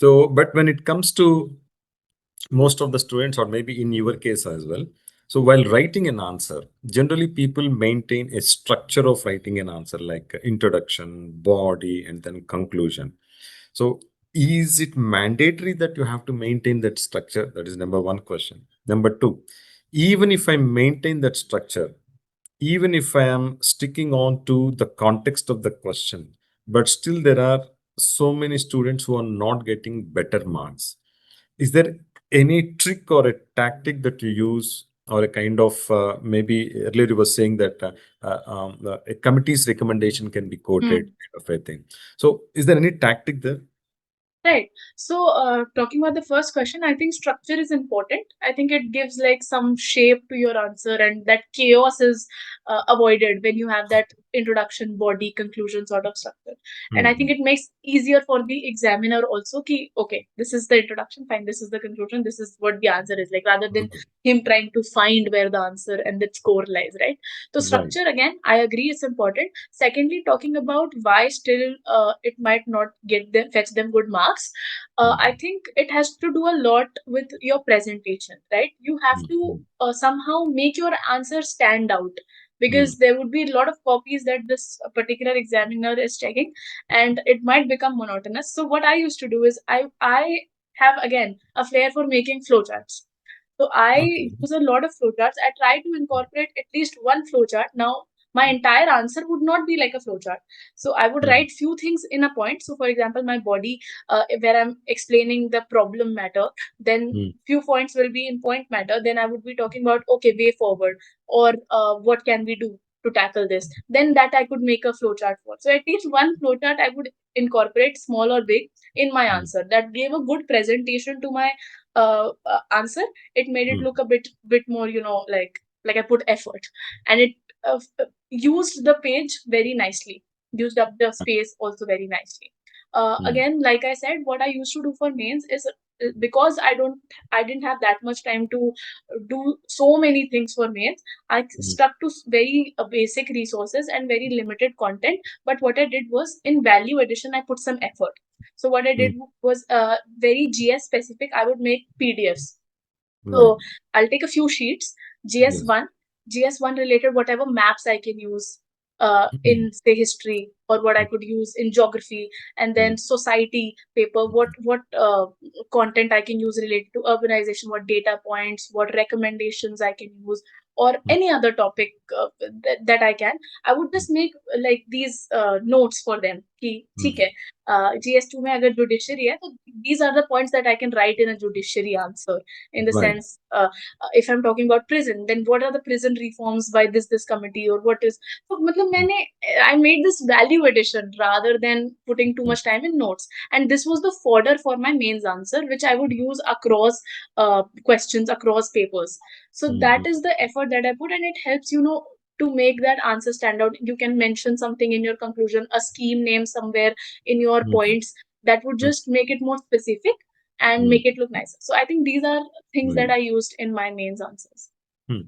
So, but when it comes to most of the students, or maybe in your case as well, so while writing an answer, generally people maintain a structure of writing an answer, like introduction, body, and then conclusion. So is it mandatory that you have to maintain that structure? That is number one question. Number two, even if I maintain that structure, even if I am sticking on to the context of the question, but still there are so many students who are not getting better marks. Is there any trick or a tactic that you use, or a kind of maybe earlier you were saying that a committee's recommendation can be quoted, kind of a thing. So, is there any tactic there? Right. So, talking about the first question, I think structure is important. I think it gives like some shape to your answer, and that chaos is avoided when you have that introduction, body, conclusion sort of structure. And I think Mhm. it makes easier for the examiner also. Ki, okay, this is the introduction, fine. This is the conclusion. This is what the answer is like, rather than Good. him trying to find where the answer and the score lies. Right. So, Right. structure again, I agree, it's important. Secondly, talking about why still it might not get them fetch them good marks, I Mhm. think it has to do a lot with your presentation, right? You have to Mhm. somehow make your answer stand out, Mhm. because there would be a lot of copies that this particular examiner is checking, and it might become monotonous. So what I used to do is I have again a flair for making flowcharts. So I Okay. use a lot of flowcharts. I try to incorporate at least one flowchart. Now my entire answer would not be like a flowchart. So I would Mhm. write few things in a point. So for example, my body, where I'm explaining the problem matter, then Mhm. few points will be in point matter. Then I would be talking about, okay, way forward, or what can we do to tackle this. Then that I could make a flowchart for. So at least one flowchart I would incorporate, small or big, in my Mhm. answer. That gave a good presentation to my answer. It made it Mhm. look a bit more, like I put effort, and it used the page very nicely, used up the space also very nicely. Mhm. Again, like I said, what I used to do for mains is, because I didn't have that much time to do so many things for mains. I Mhm. stuck to very basic resources and very limited content. But what I did was, in value addition, I put some effort. So what I Mhm. did was very GS specific. I would make PDFs. Right. So I'll take a few sheets, Yes. GS1, GS1 related whatever maps I can use Mhm. in say history, or what I could use in geography, and then Mhm. society paper, what content I can use related to urbanization, what data points, what recommendations I can use, or Mhm. any other topic that I can. I would just make like these notes for them. कि ठीक Mhm. है, GS2 में अगर judiciary है, तो these are the points that I can write in a judiciary answer, in the Right. sense, if I'm talking about prison, then what are the prison reforms by this committee, or what is. So मतलब Mhm. I made this value addition rather than putting too Right. much time in notes, and this was the fodder for my mains answer, which I would use across questions, across papers. So that Mhm. is the effort that I put, and it helps, to make that answer stand out. You can mention something in your conclusion, a scheme name somewhere in your Mhm. points, that would Mhm. just make it more specific and Mhm. make it look nicer. So I think these are things that Right. I used in my mains answers. Hmm.